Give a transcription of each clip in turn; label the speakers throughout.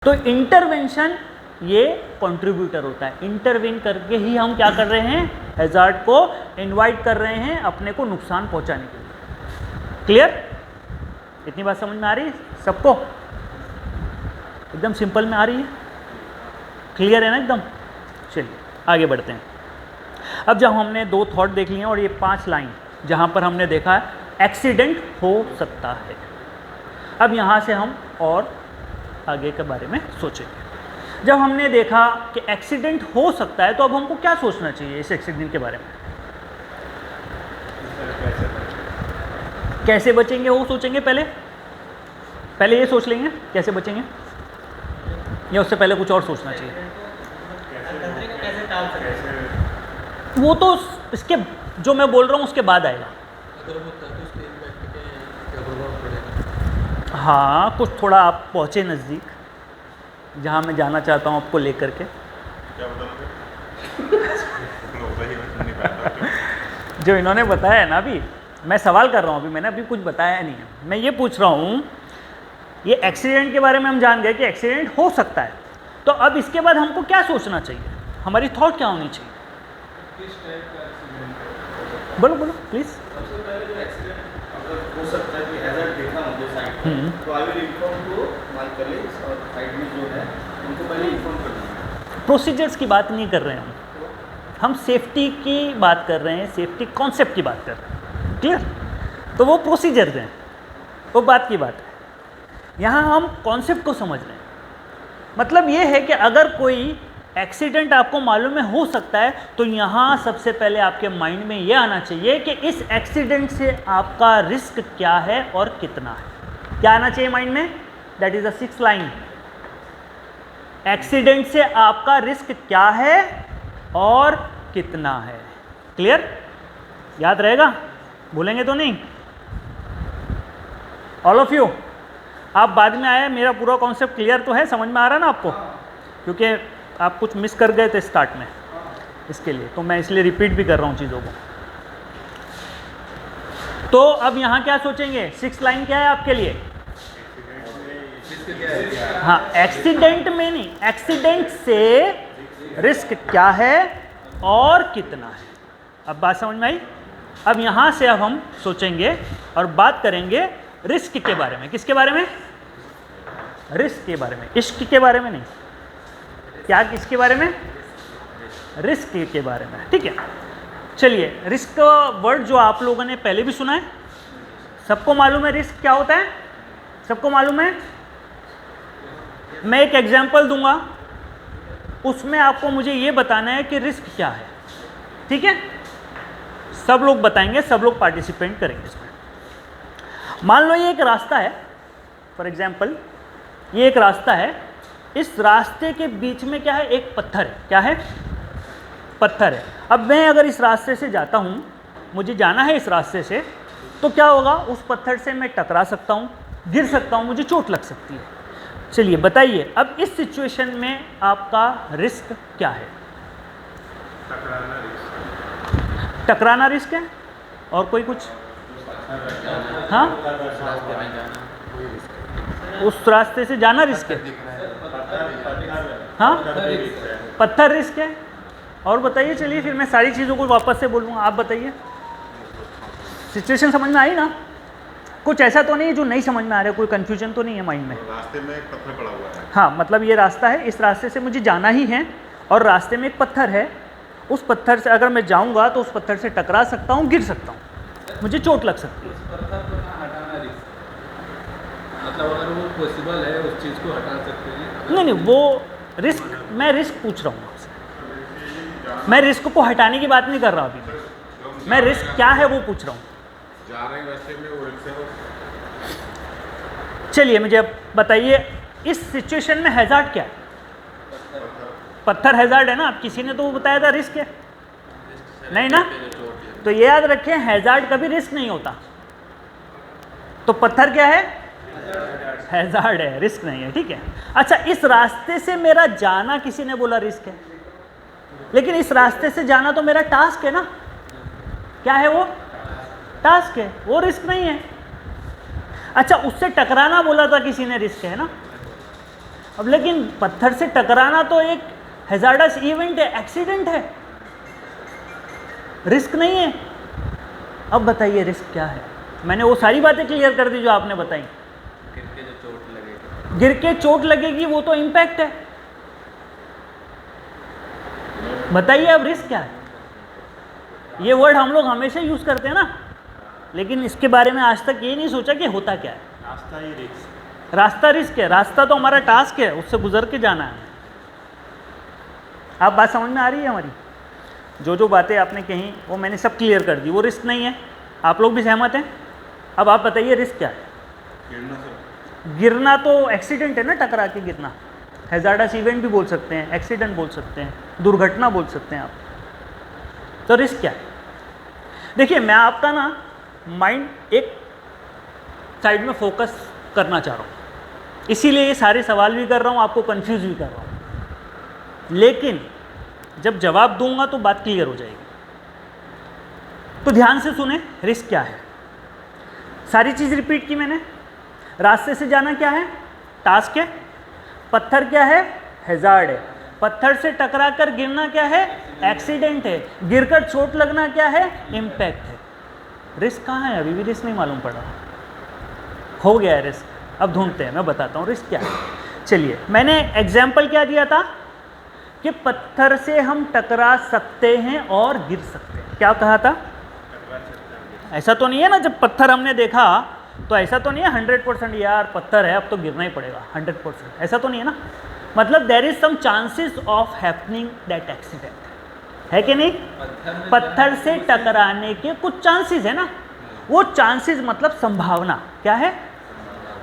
Speaker 1: तो इंटरवेंशन ये कंट्रीब्यूटर होता है, इंटरवेन करके ही हम क्या कर रहे हैं, हैजार्ड को इनवाइट कर रहे हैं अपने को नुकसान पहुंचाने के लिए। क्लियर? इतनी बात समझ में आ रही है सबको? एकदम सिंपल में आ रही है? क्लियर है ना एकदम? चलिए आगे बढ़ते हैं। अब जब हमने 2 थॉट देख लिए और ये 5 लाइन जहाँ पर हमने देखा है एक्सीडेंट हो सकता है, अब यहाँ से हम और आगे के बारे में सोचेंगे। जब हमने देखा कि एक्सीडेंट हो सकता है तो अब हमको क्या सोचना चाहिए इस एक्सीडेंट के बारे में? कैसे बचेंगे वो सोचेंगे पहले ये सोच लेंगे कैसे बचेंगे, या उससे पहले कुछ और सोचना चाहिए? वो तो इसके जो मैं बोल रहा हूँ उसके बाद आएगा। हाँ, कुछ थोड़ा आप पहुँचे नज़दीक जहाँ मैं जाना चाहता हूँ आपको लेकर के। जो इन्होंने बताया है ना, अभी मैं सवाल कर रहा हूँ, अभी मैंने अभी कुछ बताया नहीं है। मैं ये पूछ रहा हूँ, ये एक्सीडेंट के बारे में हम जान गए कि एक्सीडेंट हो सकता है, तो अब इसके बाद हमको क्या सोचना चाहिए, हमारी थॉट क्या होनी चाहिए? बोलो बोलो प्लीज़।
Speaker 2: सबसे पहले जो एक्सीडेंट अगर हो सकता है कि हैजर्ड देखा मुझे साइड में, तो I will inform to my colleagues और साइड में जो है उनको पहले इन्फॉर्म कर दूँगा।
Speaker 1: प्रोसीजर्स की बात नहीं कर रहे हैं हम सेफ्टी की बात कर रहे हैं, सेफ्टी कॉन्सेप्ट की बात कर रहे हैं। क्लियर? तो वो प्रोसीजर्स हैं, वो बात की बात है। यहाँ हम कॉन्सेप्ट को समझ रहे हैं। मतलब ये है कि अगर कोई एक्सीडेंट आपको मालूम है हो सकता है, तो यहाँ सबसे पहले आपके माइंड में ये आना चाहिए कि इस एक्सीडेंट से आपका रिस्क क्या है और कितना है। क्या आना चाहिए माइंड में? That is the 6th line. Accident से आपका रिस्क क्या है और कितना है। क्लियर? याद रहेगा? भूलेंगे तो नहीं? ऑल ऑफ यू, आप बाद में आए, मेरा पूरा कॉन्सेप्ट क्लियर तो है, समझ में आ रहा है ना आपको? क्योंकि आप कुछ मिस कर गए थे स्टार्ट में, इसके लिए तो मैं इसलिए रिपीट भी कर रहा हूँ चीज़ों को। तो अब यहाँ क्या सोचेंगे? 6th लाइन क्या है आपके लिए? हाँ, एक्सीडेंट में नहीं, एक्सीडेंट से रिस्क क्या है और कितना है। अब बात समझ में आई? अब यहाँ से अब हम सोचेंगे और बात करेंगे रिस्क के बारे में। किसके बारे में? रिस्क के बारे में, इश्क के बारे में नहीं। क्या? किसके बारे में? रिस्क के बारे में। ठीक है, चलिए। रिस्क वर्ड जो आप लोगों ने पहले भी सुना है, सबको मालूम है रिस्क क्या होता है? सबको मालूम है? मैं एक एग्जांपल दूंगा, उसमें आपको मुझे ये बताना है कि रिस्क क्या है। ठीक है? सब लोग बताएंगे, सब लोग पार्टिसिपेट करेंगे इसमें। मान लो ये एक रास्ता है, फॉर एग्जांपल ये एक रास्ता है, इस रास्ते के बीच में क्या है? एक पत्थर है। क्या है? पत्थर है। अब मैं अगर इस रास्ते से जाता हूँ, मुझे जाना है इस रास्ते से, तो क्या होगा? उस पत्थर से मैं टकरा सकता हूँ, गिर सकता हूँ, मुझे चोट लग सकती है। चलिए बताइए, अब इस सिचुएशन में आपका रिस्क क्या है? टकराना रिस्क है। और कोई कुछ? हाँ, उस रास्ते से जाना रिस्क है। हाँ, पत्थर रिस्क है। और बताइए, चलिए फिर मैं सारी चीज़ों को वापस से बोलूँगा, आप बताइए। सिचुएशन समझ में आई ना? कुछ ऐसा तो नहीं है जो नहीं समझ में आ रहा है, कोई कंफ्यूजन तो नहीं है माइंड में?
Speaker 3: रास्ते में एक पत्थर पड़ा हुआ है।
Speaker 1: हाँ, मतलब ये रास्ता है, इस रास्ते से मुझे जाना ही है और रास्ते में एक पत्थर है। उस पत्थर से अगर मैं जाऊँगा तो उस पत्थर से टकरा सकता हूँ, गिर सकता हूँ, मुझे चोट लग सकती है।
Speaker 2: मतलब अगर वो पॉसिबल है, उस चीज़ को हटा सकते हैं?
Speaker 1: नहीं, वो रिस्क, मैं रिस्क पूछ रहा हूँ आपसे। मैं रिस्क को हटाने की बात नहीं कर रहा अभी, मैं रिस्क क्या है वो पूछ रहा हूँ।
Speaker 3: जा रहे हैं रास्ते में, वो रिक्शे में।
Speaker 1: चलिए मुझे अब बताइए, इस सिचुएशन में हैजार्ड क्या है? पत्थर हैजार्ड है ना? आप किसी ने तो वो बताया था रिस्क है, नहीं ना? तो ये याद रखें, हैजार्ड कभी रिस्क नहीं होता। तो पत्थर क्या है? हैजार्ड है, रिस्क नहीं है। ठीक है, अच्छा, इस रास्ते से मेरा जाना किसी ने बोला रिस्क है, लेकिन इस रास्ते से जाना तो मेरा टास्क है ना? क्या है वो? टास्क है, वो रिस्क नहीं है। अच्छा, उससे टकराना बोला था किसी ने, रिस्क है ना? अब लेकिन पत्थर से टकराना तो एक हैजार्डस इवेंट है, एक्सीडेंट है, रिस्क नहीं है। अब बताइए रिस्क क्या है? मैंने वो सारी बातें क्लियर कर दी जो आपने बताई। गिर के चोट लगेगी वो तो इम्पैक्ट है। बताइए अब रिस्क क्या है? ये वर्ड हम लोग हमेशा यूज करते हैं ना, लेकिन इसके बारे में आज तक ये नहीं सोचा कि होता क्या है।
Speaker 2: रास्ता ही रिस्क,
Speaker 1: रास्ता रिस्क है, रास्ता तो हमारा टास्क है, उससे गुजर के जाना है। आप बात समझ में आ रही है हमारी? जो जो बातें आपने कही वो मैंने सब क्लियर कर दी, वो रिस्क नहीं है। आप लोग भी सहमत हैं? अब आप बताइए रिस्क क्या है? गिरना तो एक्सीडेंट है ना, टकरा के गिरना, हैजार्डस इवेंट भी बोल सकते हैं, एक्सीडेंट बोल सकते हैं, दुर्घटना बोल सकते हैं आप। तो रिस्क क्या है? देखिए मैं आपका ना माइंड एक साइड में फोकस करना चाह रहा हूँ, इसीलिए ये सारे सवाल भी कर रहा हूँ, आपको कंफ्यूज भी कर रहा हूँ, लेकिन जब जवाब दूंगा तो बात क्लियर हो जाएगी। तो ध्यान से सुने, रिस्क क्या है? सारी चीज़ रिपीट की मैंने। रास्ते से जाना क्या है? टास्क है। पत्थर क्या है? हैजार्ड है। पत्थर से टकरा कर गिरना क्या है? एक्सीडेंट है। गिरकर चोट लगना क्या है? इम्पैक्ट है। रिस्क कहाँ है? अभी भी रिस्क नहीं मालूम पड़ा। हो गया है रिस्क, अब ढूंढते हैं, मैं बताता हूँ रिस्क क्या है। चलिए, मैंने एग्जाम्पल क्या दिया था कि पत्थर से हम टकरा सकते हैं और गिर सकते हैं। क्या कहा था? ऐसा तो नहीं है ना, जब पत्थर हमने देखा तो ऐसा तो नहीं है 100% यार पत्थर है अब तो गिरना ही पड़ेगा 100%, ऐसा तो नहीं है ना। मतलब there is some chances of happening that accident, है कि नहीं? पत्थर से टकराने के कुछ चांसेस है ना, वो चांसेस मतलब संभावना। क्या है?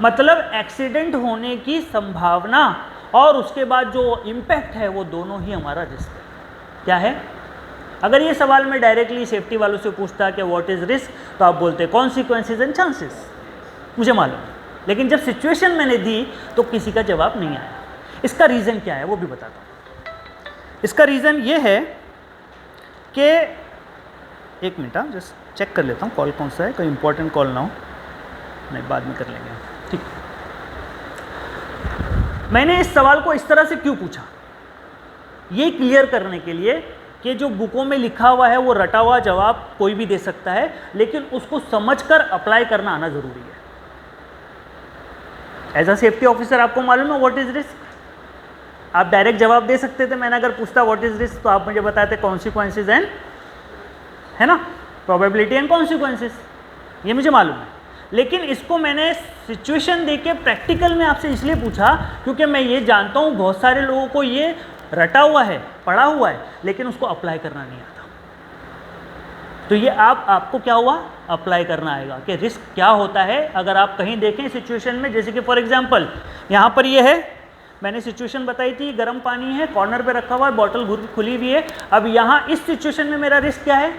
Speaker 1: मतलब एक्सीडेंट होने की संभावना और उसके बाद जो इम्पैक्ट है वो दोनों ही हमारा रिस्क है। क्या है? अगर ये सवाल मैं डायरेक्टली सेफ्टी वालों से पूछता कि व्हाट इज रिस्क, तो आप बोलते कॉन्सिक्वेंसेज एंड चांसेस, मुझे मालूम। लेकिन जब सिचुएशन मैंने दी तो किसी का जवाब नहीं आया। इसका रीज़न क्या है वो भी बताता हूँ। इसका रीज़न ये है कि एक मिनट, जस्ट चेक कर लेता हूँ कॉल कौन सा है, कोई इंपॉर्टेंट कॉल ना हो, नहीं बाद में कर लेंगे, ठीक। मैंने इस सवाल को इस तरह से क्यों पूछा, ये क्लियर करने के लिए कि जो बुकों में लिखा हुआ है वो रटा हुआ जवाब कोई भी दे सकता है, लेकिन उसको समझकर अप्लाई करना आना ज़रूरी है। एज अ सेफ्टी ऑफिसर आपको मालूम है व्हाट इज रिस्क। आप डायरेक्ट जवाब दे सकते थे, मैंने अगर पूछता व्हाट इज रिस्क तो आप मुझे बताते कॉन्सिक्वेंसेज एंड, है ना, प्रोबेबिलिटी एंड कॉन्सिक्वेंसेज, ये मुझे मालूम है। लेकिन इसको मैंने सिचुएशन देके प्रैक्टिकल में आपसे इसलिए पूछा क्योंकि मैं ये जानता हूँ बहुत सारे लोगों को ये रटा हुआ है, पढ़ा हुआ है, लेकिन उसको अप्लाई करना नहीं आता। तो ये आपको क्या हुआ, अप्लाई करना आएगा कि रिस्क क्या होता है। अगर आप कहीं देखें सिचुएशन में, जैसे कि फॉर एग्जांपल यहाँ पर ये है, मैंने सिचुएशन बताई थी, गर्म पानी है, कॉर्नर पे रखा हुआ है, बॉटल खुली हुई है। अब यहाँ इस सिचुएशन में मेरा रिस्क क्या है?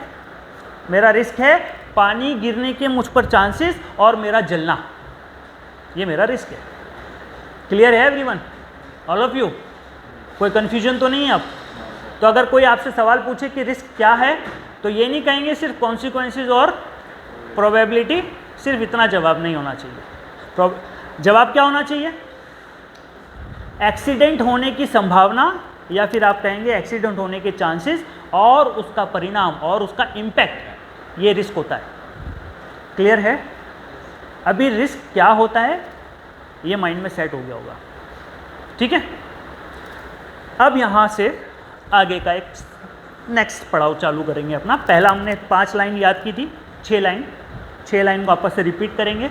Speaker 1: मेरा रिस्क है पानी गिरने के मुझ पर चांसेस और मेरा जलना, ये मेरा रिस्क है। क्लियर है एवरीवन, ऑल ऑफ यू? कोई कन्फ्यूजन तो नहीं है अब? तो अगर कोई आपसे सवाल पूछे कि रिस्क क्या है, तो ये नहीं कहेंगे सिर्फ कॉन्सिक्वेंसेज और प्रोबेबिलिटी, सिर्फ इतना जवाब नहीं होना चाहिए। जवाब क्या होना चाहिए? एक्सीडेंट होने की संभावना, या फिर आप कहेंगे एक्सीडेंट होने के चांसेस और उसका परिणाम और उसका इम्पैक्ट, ये रिस्क होता है। क्लियर है? अभी रिस्क क्या होता है ये माइंड में सेट हो गया होगा, ठीक है। अब यहाँ से आगे का एक नेक्स्ट पड़ाव चालू करेंगे अपना। पहला हमने 5 लाइन याद की थी, 6 लाइन को आपस से रिपीट करेंगे।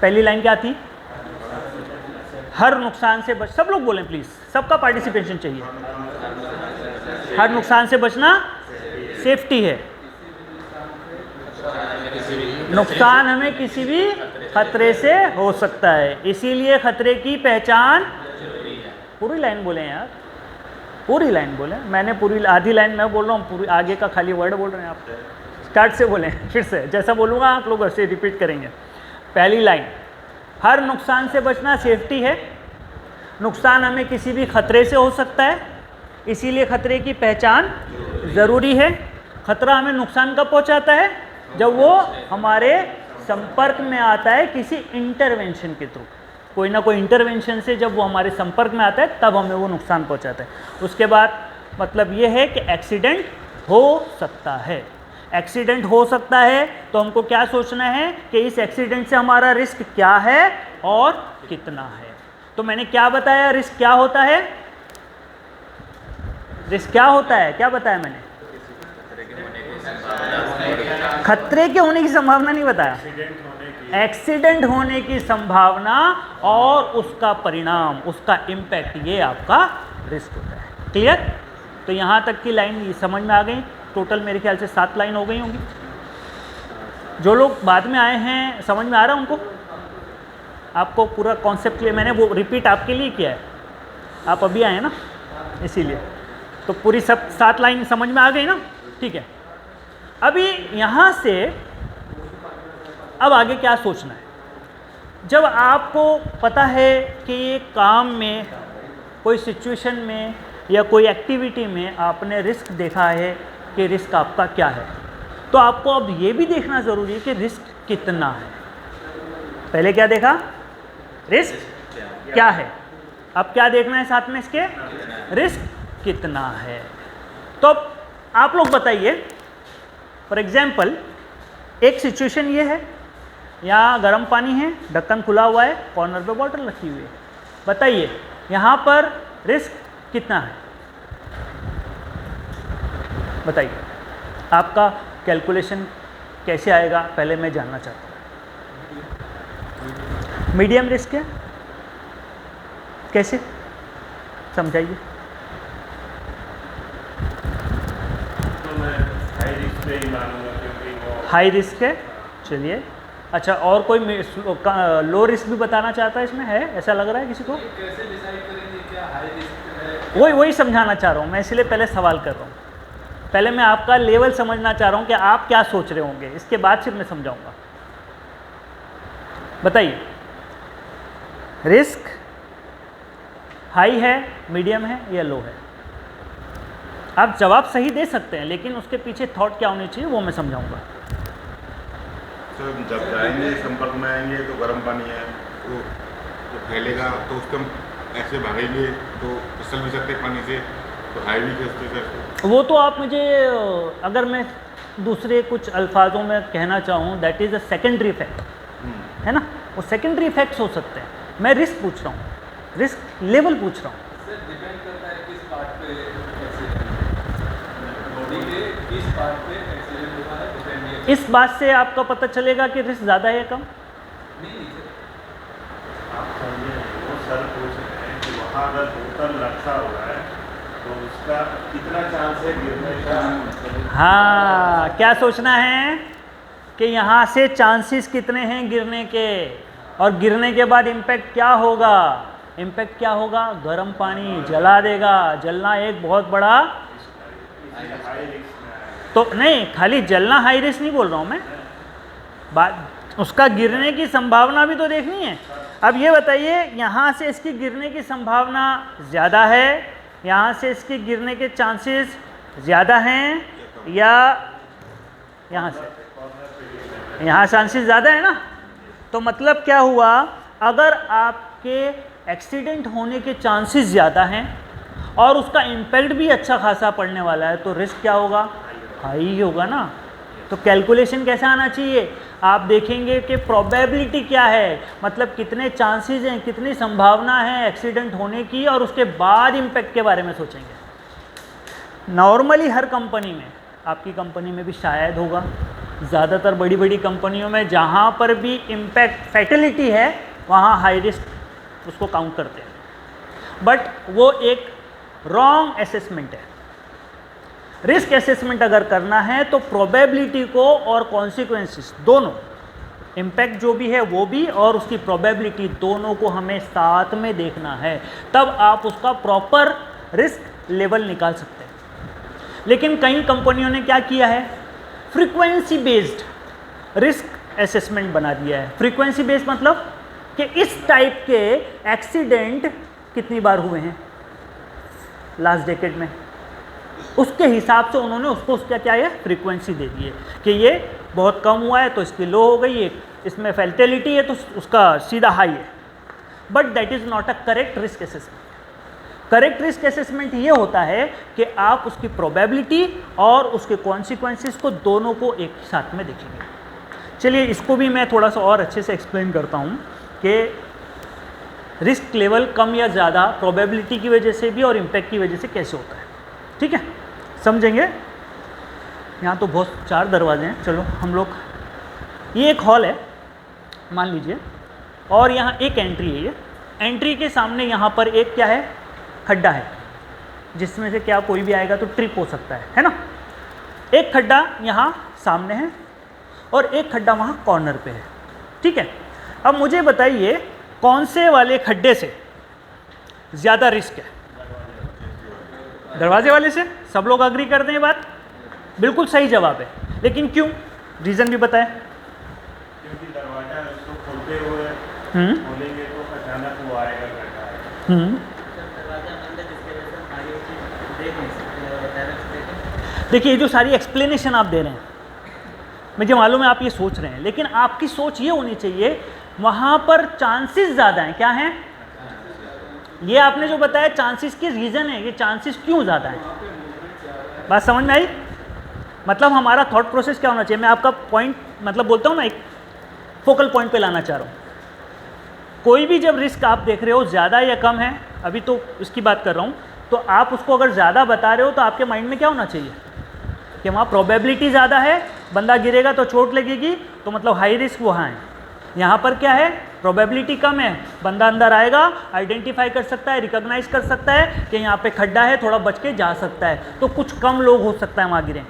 Speaker 1: पहली लाइन क्या थी? हर नुकसान से बच, सब लोग बोलें प्लीज, सबका पार्टिसिपेशन चाहिए। हर नुकसान से बचना सेफ्टी है। नुकसान हमें किसी भी खतरे से हो सकता है, इसीलिए खतरे की पहचान। पूरी लाइन बोले यार, पूरी लाइन बोले। मैंने पूरी, आधी लाइन मैं बोल रहा हूँ, पूरी आगे का खाली वर्ड बोल रहे हैं आप। स्टार्ट से बोलें, फिर से जैसा बोलूँगा आप लोग वैसे रिपीट करेंगे। पहली लाइन, हर नुकसान से बचना सेफ्टी है। नुकसान हमें किसी भी खतरे से हो सकता है, इसीलिए खतरे की पहचान ज़रूरी है। खतरा हमें नुकसान कब पहुँचाता है? जब वो हमारे संपर्क में आता है किसी इंटरवेंशन के थ्रू। कोई ना कोई इंटरवेंशन से जब वो हमारे संपर्क में आता है तब हमें वो नुकसान पहुंचाता है। उसके बाद मतलब ये है कि एक्सीडेंट हो सकता है। एक्सीडेंट हो सकता है तो हमको क्या सोचना है कि इस एक्सीडेंट से हमारा रिस्क क्या है और कितना है। तो मैंने क्या बताया, रिस्क क्या होता है, रिस्क क्या होता है, क्या बताया मैंने? खतरे के होने की संभावना नहीं बताया, एक्सीडेंट होने की संभावना और उसका परिणाम, उसका इम्पैक्ट, ये आपका रिस्क होता है। क्लियर? तो यहाँ तक की लाइन समझ में आ गई। टोटल मेरे ख्याल से 7 लाइन हो गई होंगी। जो लोग बाद में आए हैं समझ में आ रहा है उनको? आपको पूरा कॉन्सेप्ट क्लियर? मैंने वो रिपीट आपके लिए किया है, आप अभी आए हैं ना, इसीलिए। तो पूरी सब 7 लाइन समझ में आ गई ना? ठीक है। अभी यहाँ से अब आगे क्या सोचना है। जब आपको पता है कि ये काम में, कोई सिचुएशन में या कोई एक्टिविटी में आपने रिस्क देखा है कि रिस्क आपका क्या है, तो आपको अब ये भी देखना ज़रूरी है कि रिस्क कितना है। पहले क्या देखा, रिस्क क्या है, अब क्या देखना है साथ में इसके, रिस्क कितना है। तो अब आप लोग बताइए, फॉर एग्जाम्पल एक सिचुएशन ये है, यहाँ गर्म पानी है, ढक्कन खुला हुआ है, कॉर्नर पे बॉटल रखी हुई है। बताइए यहाँ पर रिस्क कितना है, बताइए। आपका कैलकुलेशन कैसे आएगा पहले मैं जानना चाहता हूँ। मीडियम रिस्क है, कैसे समझाइए। हाई रिस्क है, चलिए। अच्छा, और कोई लो रिस्क भी बताना चाहता है इसमें, है ऐसा लग रहा है किसी को?
Speaker 4: कैसे डिसाइड करेंगे क्या हाई रिस्क है?
Speaker 1: वही समझाना चाह रहा हूँ मैं, इसलिए पहले सवाल कर रहा हूँ। पहले मैं आपका लेवल समझना चाह रहा हूँ कि आप क्या सोच रहे होंगे, इसके बाद फिर मैं समझाऊंगा। बताइए, रिस्क हाई है, मीडियम है या लो है? आप जवाब सही दे सकते हैं, लेकिन उसके पीछे थॉट क्या होनी चाहिए वो मैं समझाऊंगा।
Speaker 3: सर जब जाएंगे संपर्क में आएंगे तो गर्म पानी है, तो फैलेगा, तो उसको हम ऐसे भागेंगे तो फिसल भी सकते पानी से, तो हाई भी खसते सर।
Speaker 1: वो तो आप मुझे, अगर मैं दूसरे कुछ अल्फाजों में कहना चाहूँ, that is a secondary effect, है ना, वो सेकेंडरी इफेक्ट्स हो सकते हैं। मैं रिस्क पूछ रहा हूँ, रिस्क लेवल पूछ रहा हूँ।
Speaker 4: सर डिपेंड करता है किस पार्ट पे एक्सीडेंट, बॉडी के किस पार्ट पे एक्सीडेंट हुआ है, डिपेंड ये।
Speaker 1: इस बात से आपका पता चलेगा कि रिस्क ज़्यादा है या कम?
Speaker 4: नहीं सर,
Speaker 5: आप समझे, वो सर पूछ रहे हैं कि वहाँ अगर बोतल रखा हुआ है तो उसका कितना चांस है गिरने का।
Speaker 1: हाँ, क्या सोचना है कि यहाँ से चांसेस कितने हैं गिरने के, और गिरने के बाद इम्पैक्ट क्या होगा। इम्पैक्ट क्या होगा, गर्म पानी जला देगा। जलना एक बहुत बड़ा, तो नहीं, खाली जलना हाई रिस्क नहीं बोल रहा हूँ मैं, बात उसका गिरने की संभावना भी तो देखनी है। अब ये बताइए, यहाँ से इसकी गिरने की संभावना ज़्यादा है, यहाँ से इसके गिरने के चांसेस ज़्यादा हैं, या यहाँ से, यहाँ चांसेस ज़्यादा है ना। तो मतलब क्या हुआ, अगर आपके एक्सीडेंट होने के चांसेस ज़्यादा हैं और उसका इम्पैक्ट भी अच्छा खासा पड़ने वाला है, तो रिस्क क्या होगा, हाई ही होगा ना। तो कैलकुलेशन कैसा आना चाहिए, आप देखेंगे कि प्रोबेबिलिटी क्या है, मतलब कितने चांसेस हैं, कितनी संभावना है एक्सीडेंट होने की, और उसके बाद इम्पैक्ट के बारे में सोचेंगे। नॉर्मली हर कंपनी में, आपकी कंपनी में भी शायद होगा, ज़्यादातर बड़ी बड़ी कंपनियों में जहाँ पर भी इम्पैक्ट फैटिलिटी है वहाँ हाई रिस्क उसको काउंट करते हैं। बट वो एक रॉन्ग असेसमेंट है। रिस्क असेसमेंट अगर करना है तो प्रोबेबिलिटी को और कॉन्सिक्वेंसेस दोनों, इम्पैक्ट जो भी है वो भी और उसकी प्रोबेबिलिटी दोनों को हमें साथ में देखना है, तब आप उसका प्रॉपर रिस्क लेवल निकाल सकते हैं। लेकिन कई कंपनियों ने क्या किया है, फ्रीक्वेंसी बेस्ड रिस्क असेसमेंट बना दिया है। फ्रीक्वेंसी बेस्ड मतलब कि इस टाइप के एक्सीडेंट कितनी बार हुए हैं लास्ट डेकेड में, उसके हिसाब से उन्होंने उसको उसका क्या है, फ्रीक्वेंसी दे दी है कि ये बहुत कम हुआ है तो इसकी लो हो गई है, इसमें फैल्टेलिटी है तो उसका सीधा हाई है। But that is not a correct risk assessment. Correct risk assessment ये होता है कि आप उसकी प्रोबेबिलिटी और उसके कॉन्सिक्वेंसेस को दोनों को एक साथ में देखेंगे। चलिए इसको भी मैं थोड़ा सा और अच्छे से एक्सप्लेन करता हूँ कि रिस्क लेवल कम या ज़्यादा प्रोबेबिलिटी की वजह से भी और इम्पैक्ट की वजह से कैसे होता है। ठीक है, समझेंगे। यहाँ तो बहुत 4 दरवाजे हैं। चलो हम लोग, ये एक हॉल है मान लीजिए, और यहाँ एक एंट्री है। ये एंट्री के सामने यहाँ पर एक क्या है, खड्डा है, जिसमें से क्या कोई भी आएगा तो ट्रिप हो सकता है ना। एक खड्डा यहाँ सामने है और एक खड्डा वहाँ कॉर्नर पे है। ठीक है, अब मुझे बताइए कौन से वाले खड्डे से ज़्यादा रिस्क है? दरवाजे वाले से। सब लोग अग्री करते हैं बात, बिल्कुल सही जवाब है। लेकिन क्यों, रीज़न भी बताएं।
Speaker 5: क्योंकि दरवाजा उसको खोलते हुए खोलेंगे तो अचानक वो आएगा खड्डा है।
Speaker 1: देखिए ये जो सारी एक्सप्लेनेशन आप दे रहे हैं, मुझे मालूम है आप ये सोच रहे हैं, लेकिन आपकी सोच ये होनी चाहिए वहाँ पर चांसेस ज़्यादा हैं। क्या हैं? ये आपने जो बताया चांसेस के रीज़न है, ये चांसेस क्यों ज़्यादा हैं? बात समझ में आई? मतलब हमारा थॉट प्रोसेस क्या होना चाहिए? मैं आपका पॉइंट मतलब बोलता हूँ ना, एक फोकल पॉइंट पे लाना चाह रहा हूँ। कोई भी जब रिस्क आप देख रहे हो ज़्यादा या कम है, अभी तो इसकी बात कर रहा हूँ, तो आप उसको अगर ज़्यादा बता रहे हो तो आपके माइंड में क्या होना चाहिए कि वहाँ प्रोबेबिलिटी ज़्यादा है, बंदा गिरेगा तो चोट लगेगी, तो मतलब हाई रिस्क वहाँ है। यहाँ पर क्या है, प्रोबेबिलिटी कम है, बंदा अंदर आएगा, आइडेंटिफाई कर सकता है, रिकॉग्नाइज कर सकता है कि यहाँ पे खड्डा है, थोड़ा बच के जा सकता है, तो कुछ कम लोग हो सकता है वहाँ गिरें।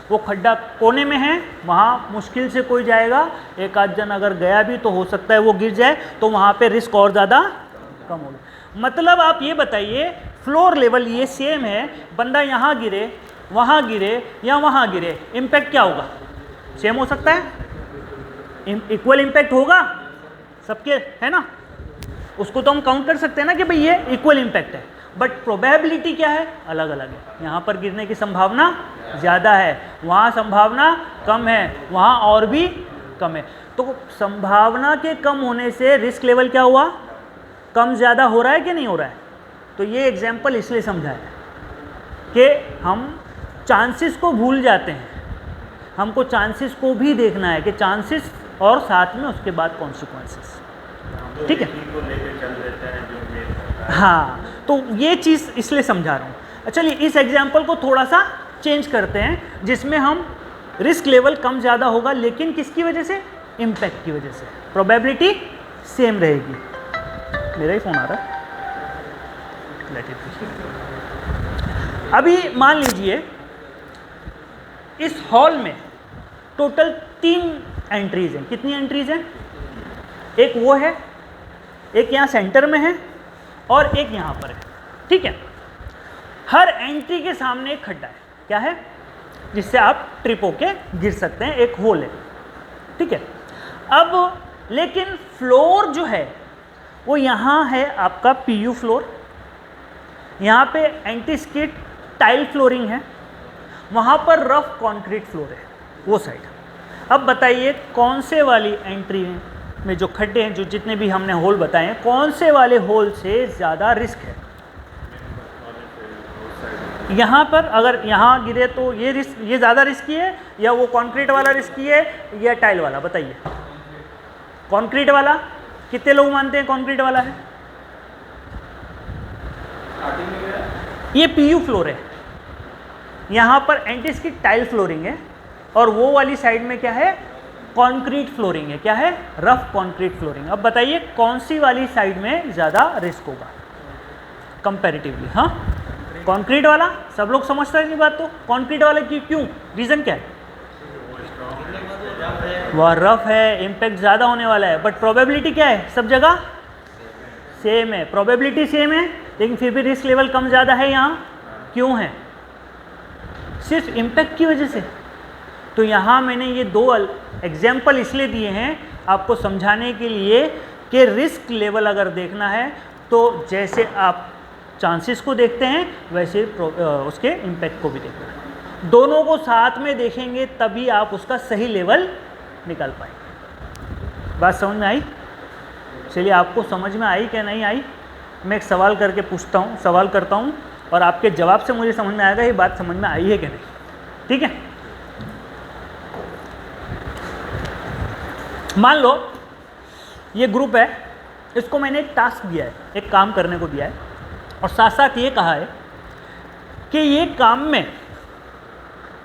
Speaker 1: वो खड्डा कोने में है, वहाँ मुश्किल से कोई जाएगा, एक आध जन अगर गया भी तो हो सकता है वो गिर जाए, तो वहाँ पे रिस्क और ज़्यादा कम होगा। मतलब आप ये बताइए फ्लोर लेवल ये सेम है, बंदा यहाँ गिरे, वहाँ गिरे या वहाँ गिरे, इम्पैक्ट क्या होगा? सेम हो सकता है, इक्वल इम्पैक्ट होगा सबके, है ना। उसको तो हम काउंट कर सकते हैं ना कि भाई ये इक्वल इम्पैक्ट है, बट प्रोबेबिलिटी क्या है, अलग अलग है। यहाँ पर गिरने की संभावना ज़्यादा है, वहाँ संभावना कम है, वहाँ और भी कम है। तो संभावना के कम होने से रिस्क लेवल क्या हुआ, कम ज़्यादा हो रहा है कि नहीं हो रहा है? तो ये एग्जाम्पल इसलिए समझाया कि हम चांसेस को भूल जाते हैं, हमको चांसेस को भी देखना है कि चांसेस और साथ में उसके बाद कॉन्सिक्वेंसेस। ठीक है,
Speaker 5: को लेकर चल देते हैं जो मेन।
Speaker 1: हाँ, तो ये चीज़ इसलिए समझा रहा हूँ। चलिए इस एग्जाम्पल को थोड़ा सा चेंज करते हैं, जिसमें हम रिस्क लेवल कम ज़्यादा होगा, लेकिन किसकी वजह से? इम्पैक्ट की वजह से। प्रोबेबिलिटी सेम रहेगी। मेरा ही फ़ोन आ रहा है, लेट इट बी। अभी मान लीजिए इस हॉल में टोटल 3 एंट्रीज हैं। कितनी एंट्रीज हैं? एक वो है, एक यहाँ सेंटर में है और एक यहाँ पर है। ठीक है, हर एंट्री के सामने एक खड्डा है। क्या है? जिससे आप ट्रिप होके गिर सकते हैं, एक होल है। ठीक है, अब लेकिन फ्लोर जो है वो यहाँ है आपका PU फ्लोर, यहाँ पे एंटी स्किड टाइल फ्लोरिंग है, वहाँ पर रफ कंक्रीट फ्लोर है वो साइड। अब बताइए कौन से वाली एंट्री में जो खड्डे हैं, जो जितने भी हमने होल बताए हैं, कौन से वाले होल से ज़्यादा रिस्क है? यहाँ पर अगर यहाँ गिरे तो ये रिस्क, ये ज़्यादा रिस्की है या वो कंक्रीट वाला रिस्की है या टाइल वाला? बताइए। कंक्रीट वाला। कितने लोग मानते हैं कंक्रीट वाला है? ये PU फ्लोर है, यहाँ पर एंटी स्किड टाइल फ्लोरिंग है, और वो वाली साइड में क्या है? कंक्रीट फ्लोरिंग है। क्या है? Rough concrete flooring. अब बताइए कौन सी वाली साइड में ज़्यादा रिस्क होगा कंपैरेटिवली? हाँ, कंक्रीट वाला। सब लोग समझते हैं ये बात। तो कंक्रीट वाला क्यों? रीज़न क्या है? वह रफ है, इम्पैक्ट ज़्यादा होने वाला है, बट प्रोबेबिलिटी क्या है? सब जगह सेम है, प्रोबेबिलिटी सेम है, लेकिन फिर भी रिस्क लेवल कम ज़्यादा है यहाँ। क्यों है? सिर्फ इम्पैक्ट की वजह से। तो यहाँ मैंने ये 2 एग्जाम्पल इसलिए दिए हैं आपको समझाने के लिए कि रिस्क लेवल अगर देखना है तो जैसे आप चांसेस को देखते हैं वैसे उसके इम्पैक्ट को भी देखना है। दोनों को साथ में देखेंगे तभी आप उसका सही लेवल निकाल पाएंगे। बात समझ में आई? चलिए, आपको समझ में आई क्या नहीं आई? मैं एक सवाल करके पूछता हूँ, सवाल करता हूँ, और आपके जवाब से मुझे समझ में आएगा ये बात समझ में आई है कि नहीं। ठीक है, मान लो ये ग्रुप है, इसको मैंने एक टास्क दिया है, एक काम करने को दिया है, और साथ साथ ये कहा है कि ये काम में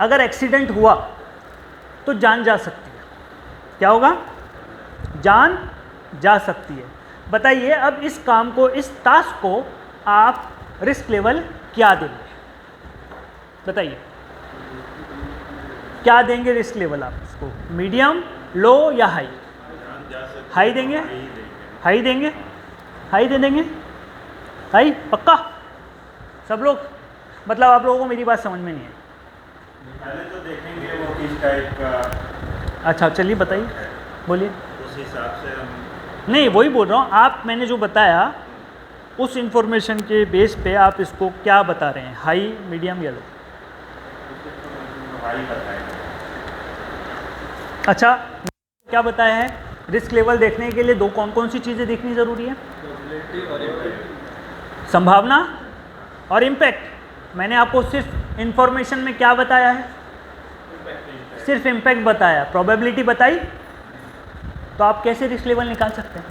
Speaker 1: अगर एक्सीडेंट हुआ तो जान जा सकती है। क्या होगा? जान जा सकती है। बताइए, अब इस काम को, इस टास्क को आप रिस्क लेवल क्या देंगे? बताइए, क्या देंगे रिस्क लेवल आप इसको? मीडियम, लो या हाई? हाई देंगे? हाई देंगे? हाई दे देंगे? हाई पक्का सब लोग? मतलब आप लोगों को मेरी बात समझ में नहीं है।
Speaker 5: पहले तो देखेंगे वो किस टाइप का।
Speaker 1: अच्छा, चलिए बताइए, बोलिए।
Speaker 5: उस हिसाब से हम
Speaker 1: नहीं, वही बोल रहा हूँ, आप मैंने जो बताया उस इंफॉर्मेशन के बेस पे आप इसको क्या बता रहे हैं? हाई, मीडियम या लो?
Speaker 5: हाई बताएंगे।
Speaker 1: अच्छा, क्या बताया है? रिस्क लेवल देखने के लिए दो कौन कौन सी चीज़ें देखनी ज़रूरी है? संभावना और इम्पैक्ट। मैंने आपको सिर्फ इंफॉर्मेशन में क्या बताया है? सिर्फ इम्पैक्ट बताया, प्रोबेबिलिटी बताई। तो आप कैसे रिस्क लेवल निकाल सकते हैं?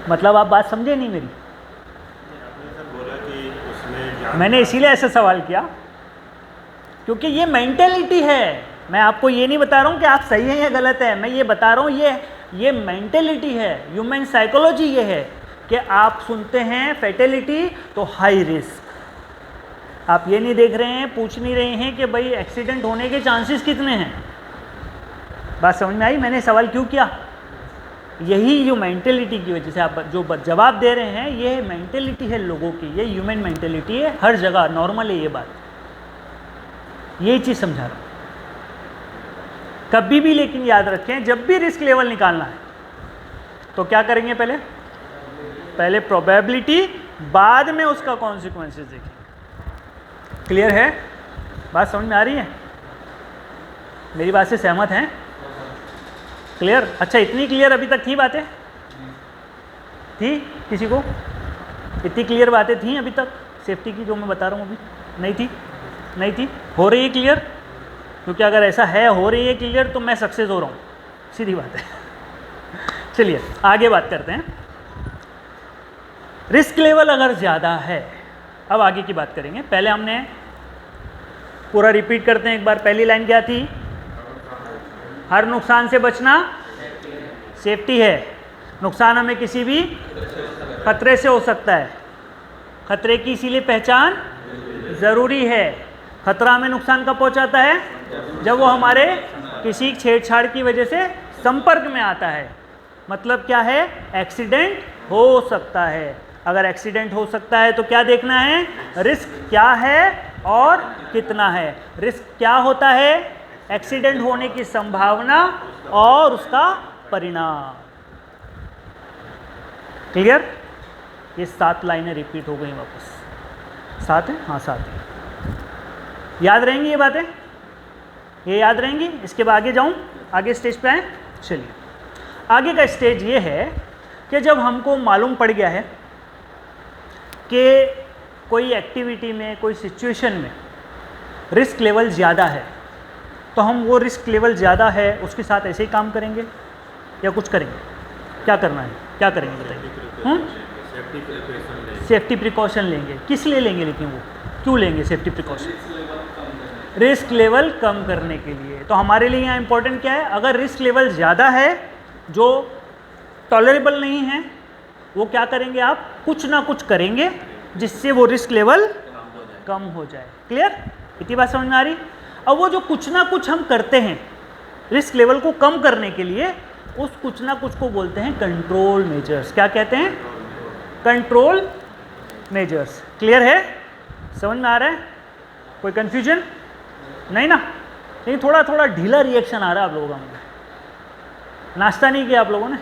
Speaker 1: मतलब आप बात समझे नहीं मेरी।
Speaker 5: आपने सर बोला कि उसमें
Speaker 1: मैंने इसीलिए ऐसा सवाल किया क्योंकि ये मेंटेलिटी है। मैं आपको ये नहीं बता रहा हूँ कि आप सही हैं या गलत है, मैं ये बता रहा हूँ ये मेंटेलिटी है, ह्यूमन साइकोलॉजी ये है कि आप सुनते हैं फैटेलिटी तो हाई रिस्क। आप ये नहीं देख रहे हैं, पूछ नहीं रहे हैं कि भाई एक्सीडेंट होने के चांसेस कितने हैं। बात समझ में आई मैंने सवाल क्यों किया? यही जो मेंटेलिटी की वजह से आप जो जवाब दे रहे हैं, ये मेंटेलिटी है लोगों की, ये ह्यूमन मेंटेलिटी है, हर जगह नॉर्मल है ये बात। यही चीज़ समझा रहा हूँ कभी भी। लेकिन याद रखें, जब भी रिस्क लेवल निकालना है तो क्या करेंगे? पहले प्रोबेबिलिटी, बाद में उसका कॉन्सिक्वेंसेस देखेंगे। क्लियर है? बात समझ में आ रही है? मेरी बात से सहमत हैं? क्लियर? अच्छा, इतनी क्लियर अभी तक थी बातें? थी किसी को? इतनी क्लियर बातें थी अभी तक सेफ्टी की जो मैं बता रहा हूँ? अभी नहीं थी? नहीं थी? हो रही है क्लियर? क्योंकि अगर ऐसा है, हो रही है क्लियर, तो मैं सक्सेस हो रहा हूँ, सीधी बात है। चलिए आगे बात करते हैं। रिस्क लेवल अगर ज़्यादा है, अब आगे की बात करेंगे। पहले हमने पूरा रिपीट करते हैं एक बार। पहली लाइन क्या थी? हर नुकसान से बचना सेफ्टी है। नुकसान हमें किसी भी खतरे से हो सकता है, खतरे की इसीलिए पहचान ज़रूरी है। खतरा हमें नुकसान कब पहुंचाता है? जब वो हमारे किसी छेड़छाड़ की वजह से संपर्क में आता है। मतलब क्या है? एक्सीडेंट हो सकता है। अगर एक्सीडेंट हो सकता है तो क्या देखना है? रिस्क क्या है और कितना है। रिस्क क्या होता है? एक्सीडेंट होने की संभावना और उसका परिणाम। क्लियर? ये 7 लाइनें रिपीट हो गई वापस। 7 है? हाँ 7 है। याद रहेंगी ये बातें? ये याद रहेंगी? इसके बाद आगे जाऊं, आगे स्टेज पे आए। चलिए आगे का स्टेज ये है कि जब हमको मालूम पड़ गया है कि कोई एक्टिविटी में, कोई सिचुएशन में रिस्क लेवल ज़्यादा है, तो हम वो रिस्क लेवल ज़्यादा है उसके साथ ऐसे ही काम करेंगे या कुछ करेंगे? क्या करना है? क्या करेंगे बताइए? सेफ्टी प्रिकॉशन लेंगे। किस लिए लेंगे? लेकिन वो क्यों लेंगे सेफ्टी प्रिकॉशन? रिस्क लेवल कम करने के लिए। तो हमारे लिए यहाँ इंपॉर्टेंट क्या है? अगर रिस्क लेवल ज़्यादा है जो टॉलरेबल नहीं है, वो क्या करेंगे? आप कुछ ना कुछ करेंगे जिससे वो रिस्क लेवल कम हो जाए। क्लियर? इतनी बात समझ में आ रही? अब वो जो कुछ ना कुछ हम करते हैं रिस्क लेवल को कम करने के लिए, उस कुछ ना कुछ को बोलते हैं कंट्रोल मेजर्स। क्या कहते हैं? Control measures. क्लियर है? समझ में आ रहा है? कोई कंफ्यूजन नहीं ना? लेकिन थोड़ा थोड़ा ढीला रिएक्शन आ रहा है आप लोगों का। मुझे नाश्ता नहीं किया आप लोगों ने?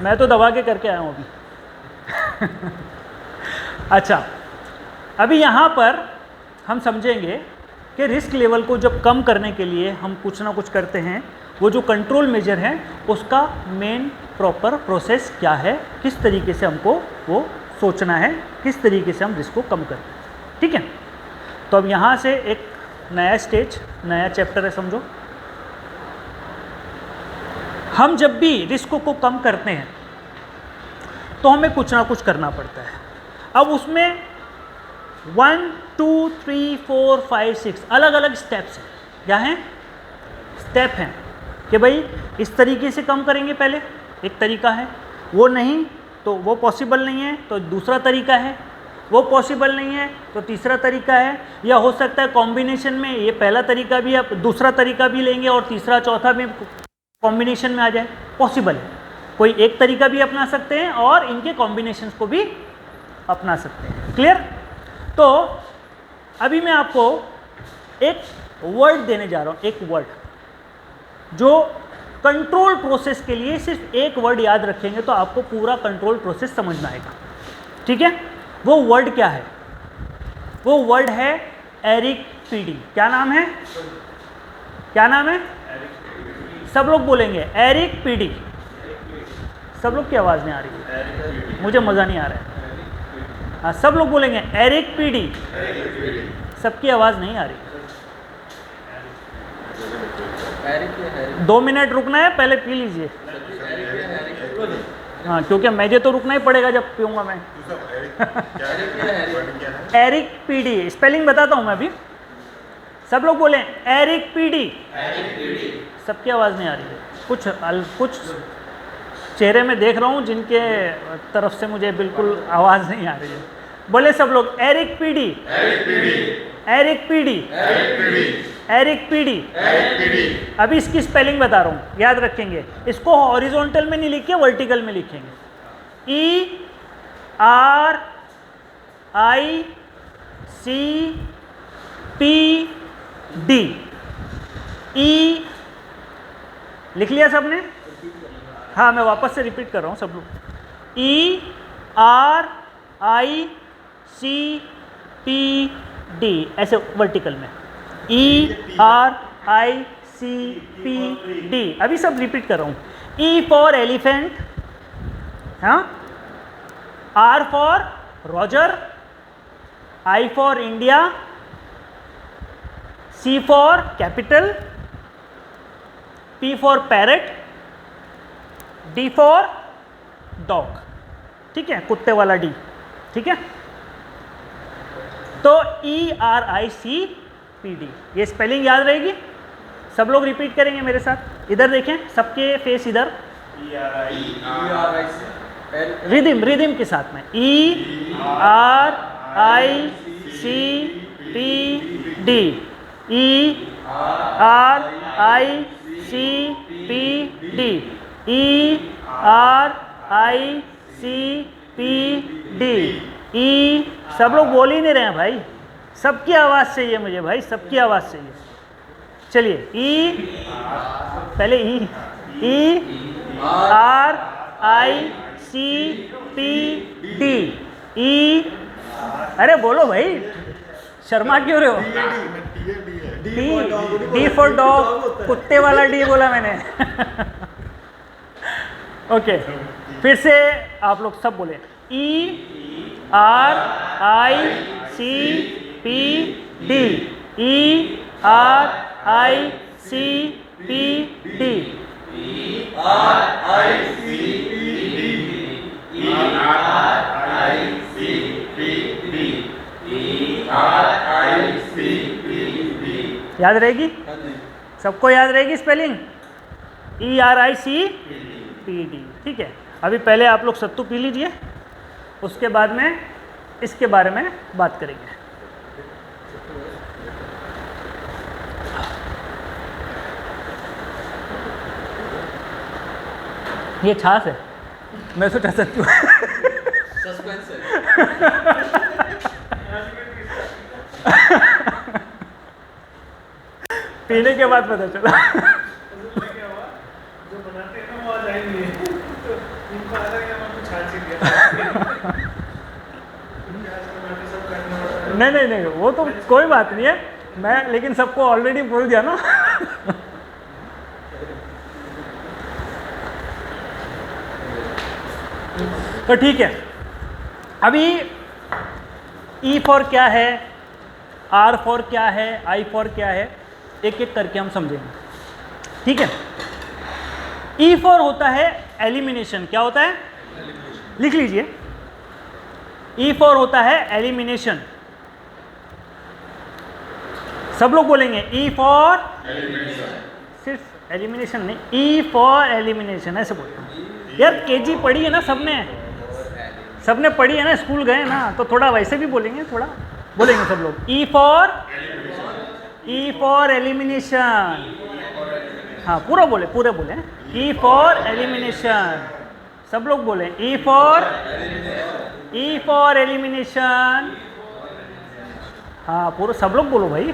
Speaker 1: मैं तो दबा के करके आया हूँ अभी। अच्छा, अभी यहाँ पर हम समझेंगे कि रिस्क लेवल को जब कम करने के लिए हम कुछ ना कुछ करते हैं, वो जो कंट्रोल मेजर है उसका मेन प्रॉपर प्रोसेस क्या है, किस तरीके से हमको वो सोचना है, किस तरीके से हम रिस्क को कम करते हैं। ठीक है, तो अब यहाँ से एक नया स्टेज, नया चैप्टर है समझो। हम जब भी रिस्क को कम करते हैं तो हमें कुछ ना कुछ करना पड़ता है। अब उसमें 1 2 3 4 5 6 अलग अलग स्टेप्स हैं। क्या हैं? स्टेप हैं कि भाई इस तरीके से कम करेंगे, पहले एक तरीका है, वो नहीं तो वो पॉसिबल नहीं है तो दूसरा तरीका है, वो पॉसिबल नहीं है तो तीसरा तरीका है, या हो सकता है कॉम्बिनेशन में ये पहला तरीका भी आप दूसरा तरीका भी लेंगे और तीसरा चौथा भी कॉम्बिनेशन में आ जाए, पॉसिबल है। कोई एक तरीका भी अपना सकते हैं और इनके कॉम्बिनेशंस को भी अपना सकते हैं। क्लियर? तो अभी मैं आपको एक वर्ड देने जा रहा हूँ, एक वर्ड जो कंट्रोल प्रोसेस के लिए सिर्फ एक वर्ड याद रखेंगे तो आपको पूरा कंट्रोल प्रोसेस समझ में आएगा। ठीक है, वो वर्ड क्या है? वो वर्ड है एरिक पीडी। क्या नाम है? क्या नाम है? सब लोग बोलेंगे एरिक पीडी। सब लोग की आवाज़ नहीं आ रही है, मुझे मज़ा नहीं आ रहा है। हाँ, सब लोग बोलेंगे एरिक पीडी। सबकी आवाज़ नहीं आ रही। 2 मिनट रुकना है, पहले पी लीजिए। हाँ, क्योंकि मुझे तो रुकना ही पड़ेगा जब पीऊँगा मैं। एरिक पीडी स्पेलिंग बताता हूँ मैं अभी। सब लोग बोलें एरिक पीडी। सबकी आवाज़ नहीं आ रही है। कुछ चेहरे में देख रहा हूँ जिनके तरफ से मुझे बिल्कुल आवाज़ नहीं आ रही है। बोले सब लोग एरिक पीडी। एरिक पीडी। एरिक पीडी। अभी इसकी स्पेलिंग बता रहा हूँ, याद रखेंगे। इसको हॉरिजॉन्टल में नहीं लिखे, वर्टिकल में लिखेंगे। ERICPD। ई लिख लिया सबने? हाँ, मैं वापस से रिपीट कर रहा हूँ सब लोग। ERICPD ऐसे वर्टिकल में। ERICPD। अभी सब रिपीट कर रहा हूँ। E फॉर एलिफेंट, हाँ, R for Roger, I for India, C for capital, P for parrot, D for dog. ठीक है, कुत्ते वाला D। ठीक है, तो ERICPD ये स्पेलिंग याद रहेगी। सब लोग रिपीट करेंगे मेरे साथ। इधर देखें, सबके फेस इधर। रिदिम के साथ में ERICPD। ERICPD। ERICPD। सब लोग बोल ही नहीं रहे हैं भाई, सबकी आवाज़ चाहिए मुझे भाई, सबकी आवाज़ चाहिए। चलिए पहले ERICPD। अरे बोलो भाई, शर्मा क्यों रहे हो? D फॉर डॉग, कुत्ते वाला D बोला मैंने। ओके, फिर से आप लोग सब बोले ERICPD। ERICPD। याद रहेगी? सबको याद रहेगी स्पेलिंग? ERICPD। ठीक है, अभी पहले आप लोग सत्तू पी लीजिए, उसके बाद में इसके बारे में बात करेंगे। ये छाछ है, मैं सोचा सत्तू।
Speaker 4: सस्पेंस है।
Speaker 1: पीने के बाद पता चला।
Speaker 5: जो बनाते हैं ना वो आ जाएंगे, तो इनको आता है कि हम कुछ छाछ ही दिया।
Speaker 1: नहीं, वो तो कोई बात नहीं है, मैं लेकिन सबको ऑलरेडी बोल दिया ना। तो ठीक है, अभी E फॉर क्या है, R फॉर क्या है, I फॉर क्या है, एक एक करके हम समझेंगे। ठीक है, E फॉर होता है एलिमिनेशन। क्या होता है? लिख लीजिए, E फॉर होता है एलिमिनेशन। सब लोग बोलेंगे E फॉर एलिमिनेशन, सिर्फ एलिमिनेशन नहीं, E फॉर एलिमिनेशन ऐसे बोलते। यार केजी पढ़ी है ना सबने पढ़ी है ना, स्कूल गए ना, तो थोड़ा वैसे भी बोलेंगे, थोड़ा बोलेंगे सब लोग। E फॉर एलिमिनेशन, हाँ पूरा बोले, पूरे बोले। E फॉर एलिमिनेशन, सब लोग बोले E फॉर एलिमिनेशन, हाँ पूरा सब लोग बोलो भाई।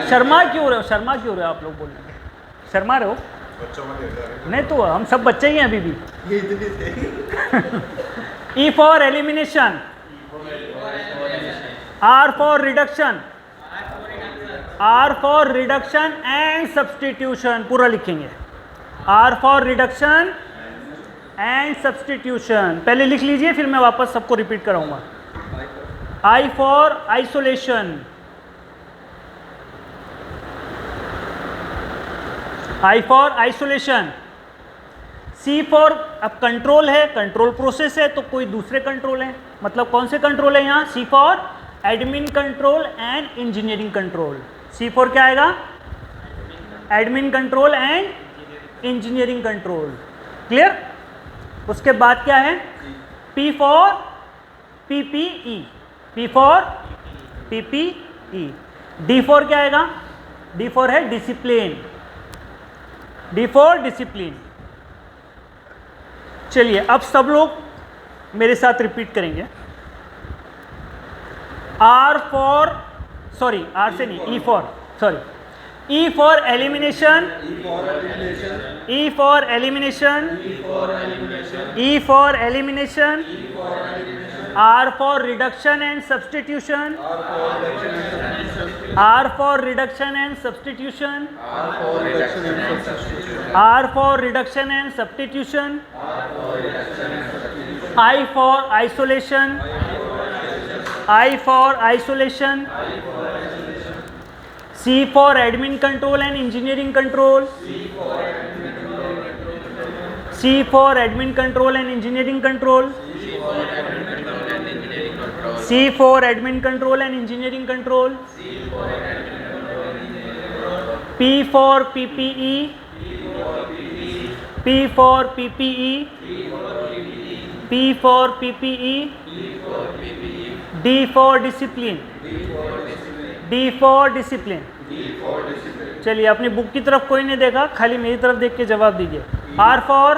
Speaker 1: शर्मा क्यों रहे हो आप लोग? बोलने शर्मा रहे हो? नहीं तो हम सब बच्चे ही हैं अभी भी। E for elimination, R for reduction, R for reduction and substitution, पूरा लिखेंगे। R for reduction and substitution, पहले लिख लीजिए फिर मैं वापस सबको रिपीट कराऊंगा। I for isolation, I for isolation. C for, अब कंट्रोल है, कंट्रोल प्रोसेस है तो कोई दूसरे कंट्रोल है, मतलब कौन से कंट्रोल है यहाँ? C for admin control and engineering control. C for क्या आएगा? Admin control and engineering control. Clear? उसके बाद क्या है? P for PPE, P for PPE। D for क्या आएगा? D फॉर है डिसिप्लिन, D फॉर डिसिप्लिन। चलिए अब सब लोग मेरे साथ रिपीट करेंगे। R फॉर, सॉरी R से नहीं, E for, sorry, E for elimination, E for elimination, E for elimination, R for reduction and substitution, R for reduction and substitution, R for reduction and substitution, I for isolation, I for isolation, C for admin control and engineering control, C for admin control and engineering control, C for admin control and engineering control, P for PPE, P for PPE, P for PPE, D for discipline, D for discipline. चलिए अपनी book की तरफ कोई नहीं देखा, खाली मेरी तरफ देख के जवाब दीजिए। R for